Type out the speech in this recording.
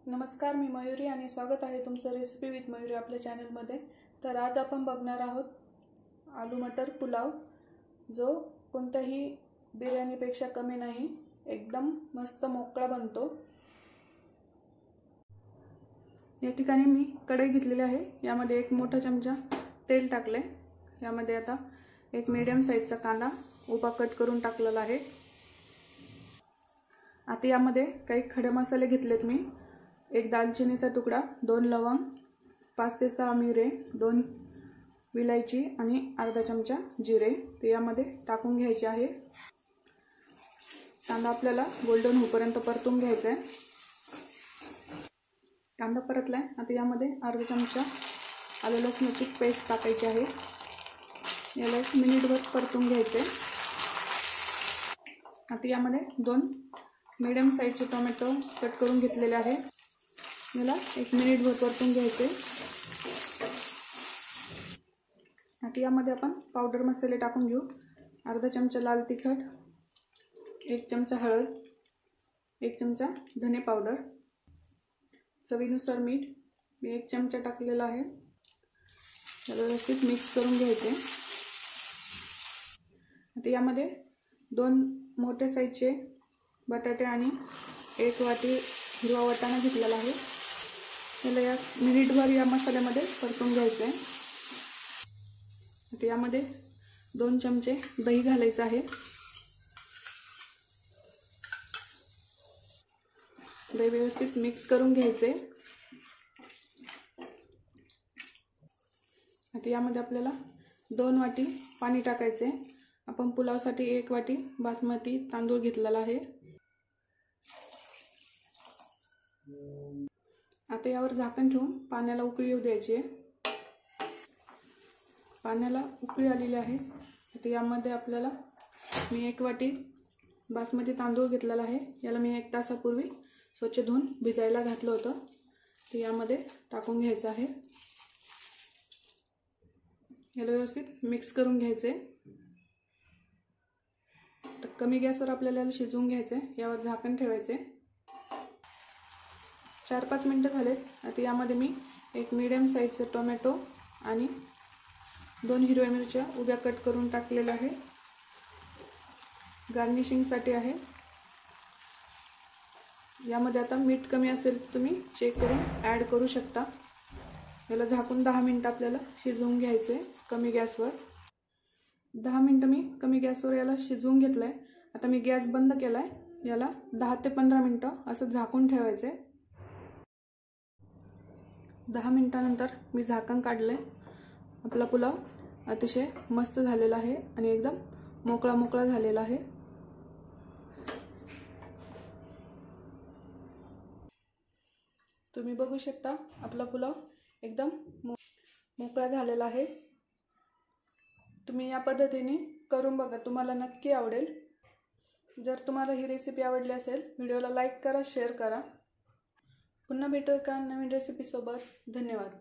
नमस्कार, मी मयुरी आणि स्वागत आहे तुमचं रेसिपी विथ मयुरी आपल्या चॅनलमध्ये। तर आज आपण बघणार आहोत आलू मटर पुलाव, जो कोणत्याही बिर्याणीपेक्षा कमी नाही, एकदम मस्त मोकळा बनतो। या ठिकाणी मी कढई घेतलेली आहे, यामध्ये एक मोठा चमचा तेल टाकले। यामध्ये आता एक मीडियम साइजचा कांदा उभा कट करून टाकलेला आहे। आता यामध्ये काही खडे मसाले घेतलेत मी, एक दालचिनीचा तुकडा, 2 लवंग, 5 ते 6 मिरे, 2 विलायची आणि अर्धा चमचा जिरे ते यामध्ये टाकून घ्यायचे आहे। कांदा आपल्याला गोल्डन होईपर्यंत परतून घ्यायचा आहे। कांदा परतलाय, आता यामध्ये अर्धा चमचा आलं लसणाची पेस्ट टाकायची आहे। याला 1 मिनिटभर परतून घ्यायचे। आता यामध्ये 2 मीडियम साइजचे टोमॅटो कट करून घेतलेले आहे, याला 1 मिनिटभर परतून घ्यायचे। आता यामध्ये आपण पावडर मसाले टाकून घेऊ। अर्धा चमचा लाल तिखट, 1 चमचा हळद, 1 चमचा धने पावडर, चवीनुसार मीठ मी 1 चमचा टाकलेला आहे। याला व्यवस्थित मिक्स करून घ्यायचे। आता यामध्ये 2 मोठे साइजचे बटाटे आणि 1 वाटी हिरवा वाटाणा घेतलेला आहे, याला 1 मिनिटभर या मसाल्यामध्ये परतून घ्यायचे आहे। आता यामध्ये 2 चमचे दही घालायचे आहे। दही व्यवस्थित मिक्स करून घ्यायचे। आता यामध्ये आपल्याला 2 वाटी पाणी टाकायचे। आपण पुलावसाठी 1 वाटी बासमती तांदूळ घेतलेला आहे। आता यावर झाकण ठेवून पाण्याला उकळी येऊ द्यायची आहे। पाण्याला उकळी आलेली आहे। आता यामध्ये आपल्याला मी 1 वाटी बासमती तांदूळ घेतलेला आहे, याला मी 1 तासापूर्वी स्वच्छ धुवून भिजायला घातलं होतं, ते यामध्ये टाकून घ्यायचं आहे। याला व्यवस्थित मिक्स करून घ्यायचे। तर कमी गॅसवर आपल्याला शिजवून घ्यायचे, यावर झाकण ठेवायचे। 4-5 मिनिटं झालेत। आता यामध्ये मी 1 मीडियम साइजचा टोमॅटो आणि 2 हिरव्या मिरच्या उभ्या कट करून टाकलेल्या आहे, गार्निशिंगसाठी आहे। यामध्ये आता मीठ कमी असेल तर तुम्ही चेक करून ॲड करू शकता। याला झाकून 10 मिनिटं आपल्याला शिजवून घ्यायचे कमी गॅसवर। 10 मिनिटं मी कमी गॅसवर याला शिजवून घेतलंय। आता मी गॅस बंद केलाय, याला 10 ते 15 मिनिटं असं झाकून ठेवायचे। 10 मिनिटांनंतर मी झाकण काढले। आपला पुलाव अतिशय मस्त झालेला आहे आणि एकदम मोकळा मोकळा झालेला आहे। तुम्ही बघू शकता आपला पुलाव एकदम मोकळा झालेला आहे। तुम्ही या पद्धतीने करून बघा, तुम्हाला नक्की आवडेल। जर तुम्हाला ही रेसिपी आवडली असेल, व्हिडिओला लाईक करा, शेअर करा। पुन्हा भेटू एका नवीन रेसिपी सोबत। धन्यवाद।